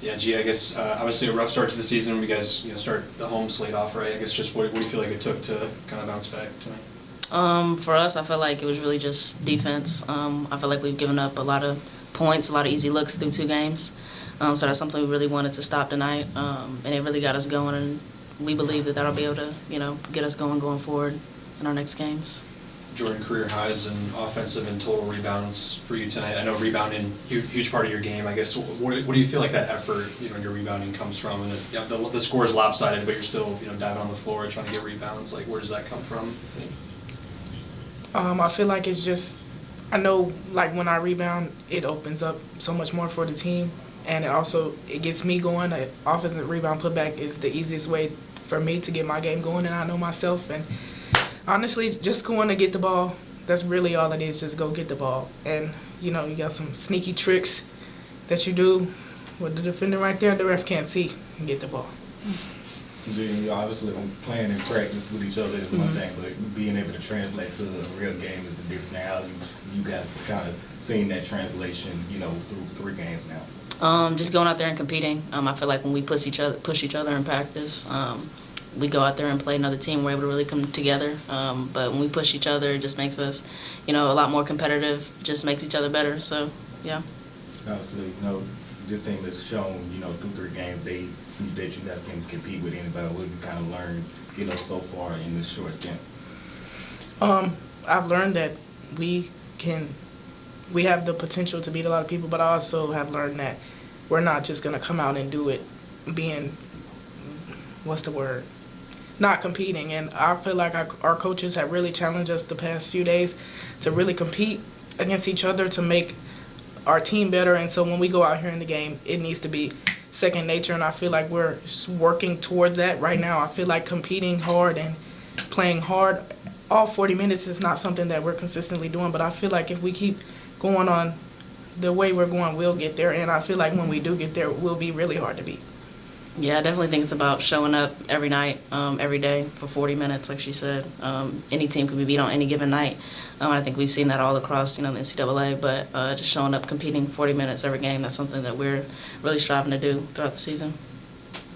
Yeah, G, I guess obviously a rough start to the season. You guys start the home slate off right. I guess just what do you feel like it took to kind of bounce back tonight? For us, I feel like it was really just defense. I feel like we've given up a lot of points, a lot of easy looks through 2 games. So that's something we really wanted to stop tonight, and it really got us going. And we believe that that'll be able to, get us going forward in our next games. Jordan, career highs in offensive and total rebounds for you tonight. I know rebounding, huge part of your game. I guess what do you feel like that effort, in your rebounding comes from? And the score is lopsided, but you're still, diving on the floor trying to get rebounds. Like, where does that come from, you think? I feel like it's just, I know, like, when I rebound, it opens up so much more for the team. And it gets me going. The offensive rebound putback is the easiest way for me to get my game going, and I know myself. And honestly, just going to get the ball, that's really all it is, just go get the ball. And, you got some sneaky tricks that you do with the defender right there, the ref can't see, and get the ball. Jim, obviously playing in practice with each other is one thing, but being able to translate to a real game is a different. Now you guys kind of seen that translation, through 3 games now. Just going out there and competing. I feel like when we push each other in practice, we go out there and play another team, we're able to really come together. But when we push each other, it just makes us, a lot more competitive, just makes each other better. So, yeah. Obviously, this team has shown, through 3 games, that you guys can compete with anybody. What have you kind of learned, so far in this short stint? I've learned that we have the potential to beat a lot of people, but I also have learned that we're not just going to come out and do it being, not competing. And I feel like our coaches have really challenged us the past few days to really compete against each other to make our team better. And so when we go out here in the game, it needs to be second nature, and I feel like we're working towards that right now. I feel like competing hard and playing hard all 40 minutes is not something that we're consistently doing, but I feel like if we keep going on the way we're going, we'll get there, and I feel like when we do get there, we'll be really hard to beat. Yeah, I definitely think it's about showing up every night, every day for 40 minutes, like she said. Any team can be beat on any given night. I think we've seen that all across, the NCAA, but just showing up, competing 40 minutes every game, that's something that we're really striving to do throughout the season.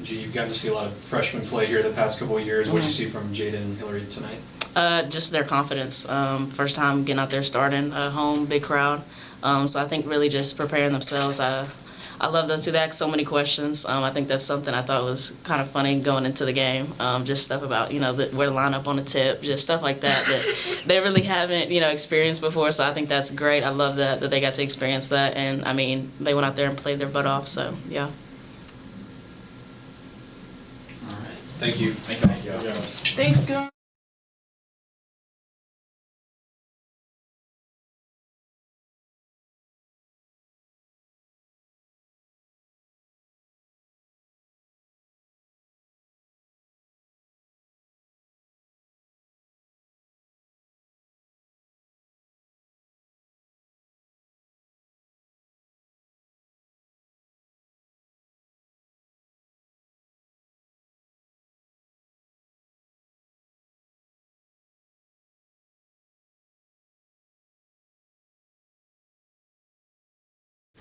Gee, you've gotten to see a lot of freshmen play here the past couple of years. What did you see from Jaden and Hillary tonight? Just their confidence. First time getting out there starting, home, big crowd. So I think really just preparing themselves. I love those 2. They ask so many questions. I think that's something I thought was kind of funny going into the game. Just stuff about, where to line up on the tip, just stuff like that they really haven't, experienced before. So I think that's great. I love that they got to experience that. And, they went out there and played their butt off. So, yeah. All right. Thank you. Thank you. Thanks, guys.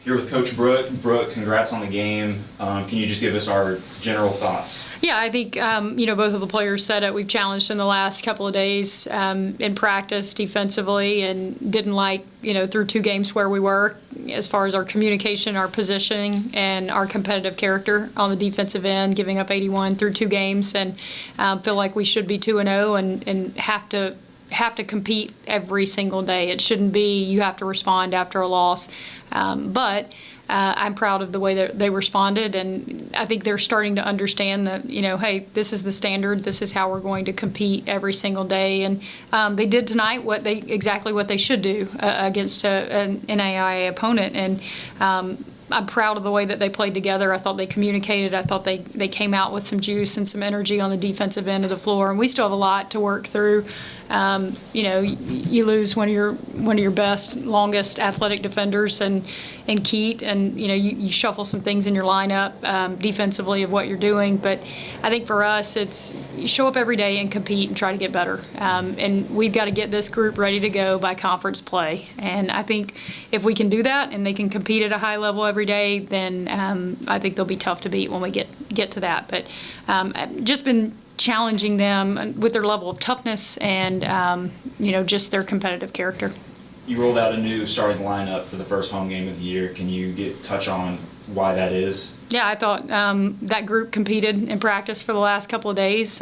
Here with Coach Brooke. Brooke, congrats on the game. Can you just give us our general thoughts? Yeah, I think, both of the players said it. We've challenged in the last couple of days in practice defensively and didn't like, through 2 games where we were as far as our communication, our positioning, and our competitive character on the defensive end, giving up 81 through 2 games, and feel like we should be 2-0 and have to compete every single day. It shouldn't be you have to respond after a loss. But I'm proud of the way that they responded, and I think they're starting to understand that, hey, this is the standard. This is how we're going to compete every single day. And they did tonight exactly what they should do against an NAIA opponent. And I'm proud of the way that they played together. I thought they communicated. I thought they came out with some juice and some energy on the defensive end of the floor. And we still have a lot to work through. You lose one of your best, longest athletic defenders and Keat, and you shuffle some things in your lineup defensively of what you're doing. But I think for us, it's you show up every day and compete and try to get better. And we've got to get this group ready to go by conference play. And I think if we can do that and they can compete at a high level every day, then I think they'll be tough to beat when we get to that. But just been challenging them with their level of toughness and, just their competitive character. You rolled out a new starting lineup for the first home game of the year. Can you touch on why that is? Yeah, I thought that group competed in practice for the last couple of days.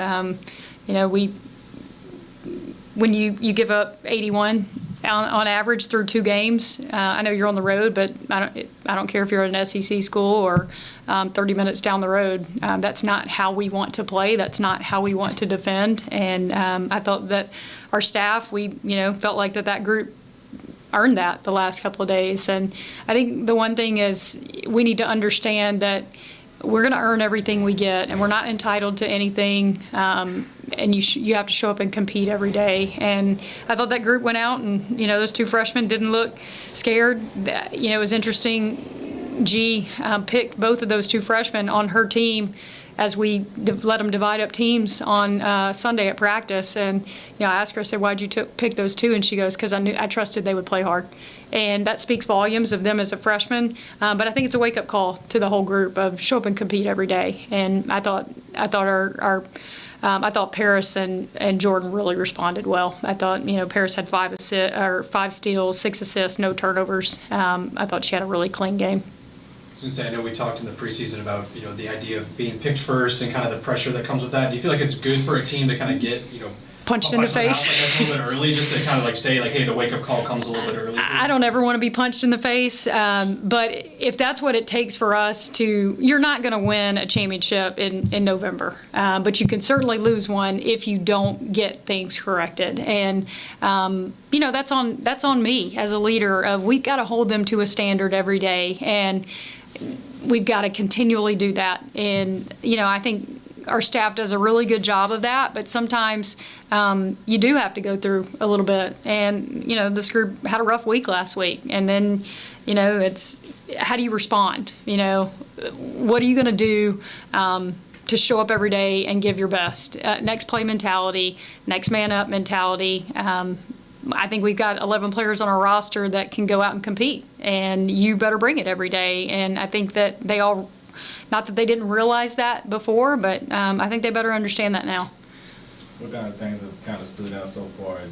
When you give up 81 on average through 2 games, I know you're on the road, but I don't care if you're at an SEC school or 30 minutes down the road. That's not how we want to play. That's not how we want to defend. And I thought that our staff, we felt like that group earned that the last couple of days. And I think the one thing is we need to understand that we're going to earn everything we get, and we're not entitled to anything. And you have to show up and compete every day. And I thought that group went out, and those 2 freshmen didn't look scared. It was interesting. G picked both of those 2 freshmen on her team as we let them divide up teams on Sunday at practice. And I asked her, I said, "Why'd you pick those 2?" And she goes, "Because I trusted they would play hard." And that speaks volumes of them as a freshman. But I think it's a wake-up call to the whole group of show up and compete every day. And I thought Paris and Jordan really responded well. I thought Paris had 5 steals, 6 assists, no turnovers. I thought she had a really clean game. I was going to say, I know we talked in the preseason about the idea of being picked first and kind of the pressure that comes with that. Do you feel like it's good for a team to kind of get punched in the face a little bit early, just to kind of say hey, the wake up call comes a little bit early? I don't ever want to be punched in the face, but if that's what it takes for us you're not going to win a championship in November, but you can certainly lose one if you don't get things corrected. And that's on me as a leader. We've got to hold them to a standard every day, and we've got to continually do that. And I think our staff does a really good job of that, but sometimes you do have to go through a little bit. And this group had a rough week last week, and then it's how do you respond? What are you going to do to show up every day and give your best? Next play mentality, next man up mentality. I think we've got 11 players on our roster that can go out and compete, and you better bring it every day. And I think that they all, not that they didn't realize that before, but I think they better understand that now. What kind of things have kind of stood out so far as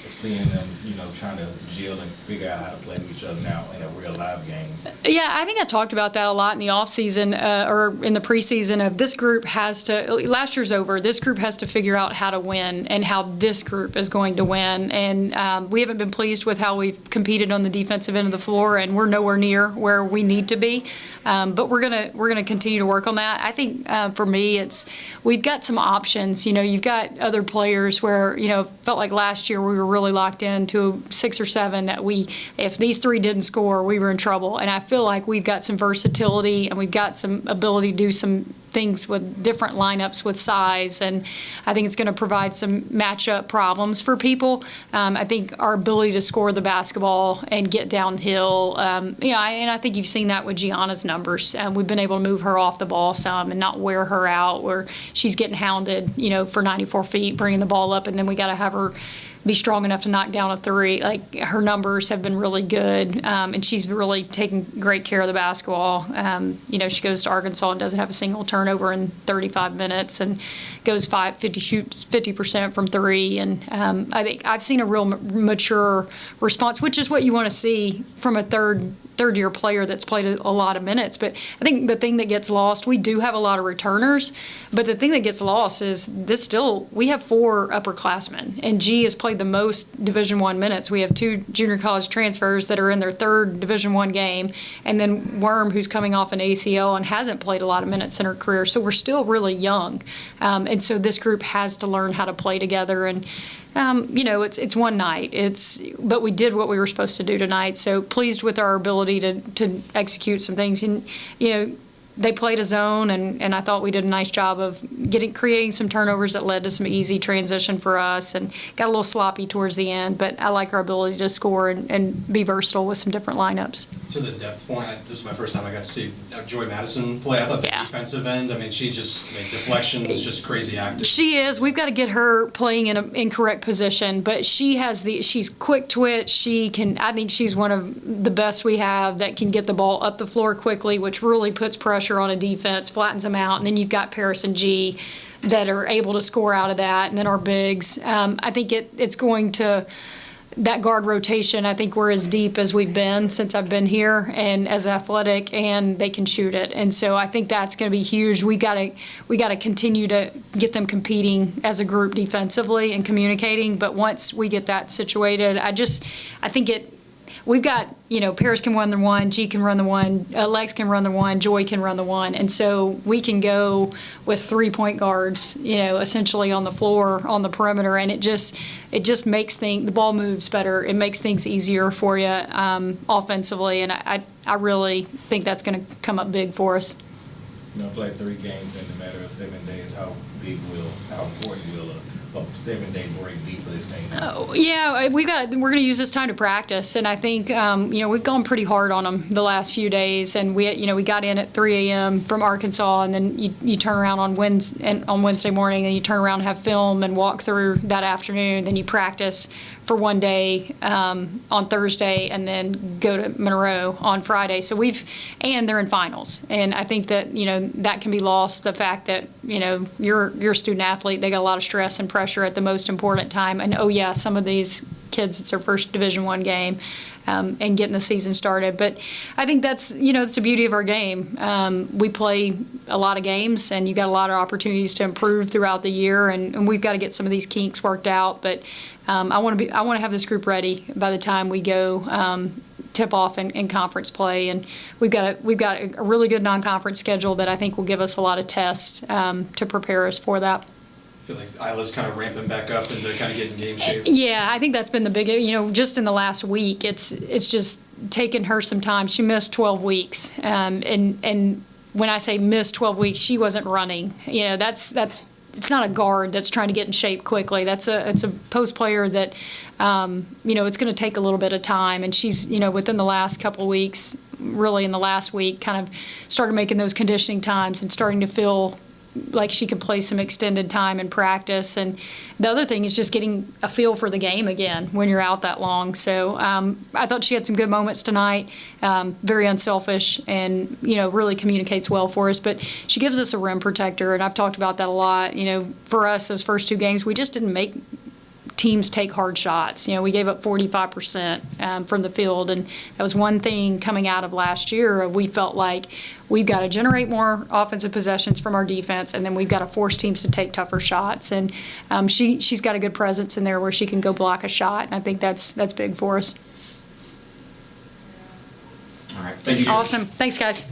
seeing them, trying to gel and figure out how to play with each other now in a real live game? Yeah, I think I talked about that a lot in the off season or in the preseason. Of this group has to. Last year's over. This group has to figure out how to win and how this group is going to win. And we haven't been pleased with how we've competed on the defensive end of the floor, and we're nowhere near where we need to be. But we're gonna continue to work on that. I think for me, we've got some options. You've got other players where felt like last year we were really locked into 6 or 7 that if these 3 didn't score, we were in trouble. And I feel like we've got some versatility and we've got some ability to do some things with different lineups with size, and I think it's going to provide some matchup problems for people. I think our ability to score the basketball and get downhill, and I think you've seen that with Gianna's numbers. We've been able to move her off the ball some and not wear her out where she's getting hounded, for 94 feet, bringing the ball up, and then we got to have her be strong enough to knock down a 3. Like, her numbers have been really good, and she's really taking great care of the basketball. She goes to Arkansas and doesn't have a single turnover in 35 minutes and goes shoots 50% from 3. And I think I've seen a real mature response, which is what you want to see from a third-year player that's played a lot of minutes. But I think the thing that gets lost, we do have a lot of returners, but the thing that gets lost is we have 4 upperclassmen, and G has played the most Division I minutes. We have 2 junior college transfers that are in their 3rd Division I game, and then Worm, who's coming off an ACL and hasn't played a lot of minutes in her career. So we're still really young, and so this group has to learn how to play together. And it's one night. But we did what we were supposed to do tonight. So pleased with our ability to execute some things. And they played a zone, and I thought we did a nice job of creating some turnovers that led to some easy transition for us, and got a little sloppy towards the end. But I like our ability to score and be versatile with some different lineups. To the depth point, this is my first time I got to see Joy Madison play. I thought the Yeah. defensive end, I mean, she just, deflections, just crazy active. She is. We've got to get her playing in an incorrect position, but she's quick twitch. I think she's one of the best we have that can get the ball up the floor quickly, which really puts pressure on a defense, flattens them out, and then you've got Paris and G that are able to score out of that, and then our bigs. I think it's going to, that guard rotation, I think we're as deep as we've been since I've been here, and as athletic, and they can shoot it. And so I think that's going to be huge. We got to continue to get them competing as a group defensively and communicating. But once we get that situated, I think we've got, Paris can run the one, G can run the one, Lex can run the one, Joy can run the one. And so we can go with 3-point guards, essentially on the floor, on the perimeter. And it just makes the ball moves better. It makes things easier for you offensively. And I really think that's going to come up big for us. Play 3 games in a matter of 7 days. How important will a 7-day break be for this team? Oh, yeah, we're going to use this time to practice, and I think we've gone pretty hard on them the last few days, and we got in at 3 a.m. from Arkansas, and then you turn around on Wednesday morning, and you turn around and have film and walk through that afternoon, then you practice for one day on Thursday, and then go to Monroe on Friday. So and they're in finals, and I think that that can be lost. The fact that you're a student athlete, they got a lot of stress and pressure at the most important time. And some of these kids, it's their first Division I game, and getting the season started. But I think that's it's the beauty of our game. We play a lot of games, and you got a lot of opportunities to improve throughout the year, and we've got to get some of these kinks worked out. But I want to have this group ready by the time we go tip off in conference play, and we've got a really good non-conference schedule that I think will give us a lot of tests to prepare us for that. I feel like Isla's kind of ramping back up and they're kind of getting game shape. Yeah, I think that's been the big, just in the last week, it's just taken her some time. She missed 12 weeks, and when I say missed 12 weeks, she wasn't running. It's not a guard that's trying to get in shape quickly. It's a post player that, it's going to take a little bit of time. And she's, within the last couple of weeks, really in the last week, kind of started making those conditioning times and starting to feel like she can play some extended time in practice. And the other thing is just getting a feel for the game again when you're out that long. So I thought she had some good moments tonight, very unselfish, and really communicates well for us. But she gives us a rim protector, and I've talked about that a lot. For us, those first 2 games, we just didn't make teams take hard shots. We gave up 45% from the field, and that was one thing coming out of last year. We felt like we've got to generate more offensive possessions from our defense, and then we've got to force teams to take tougher shots. And she's got a good presence in there where she can go block a shot, and I think that's big for us. All right, thank you. Awesome. Thanks, guys.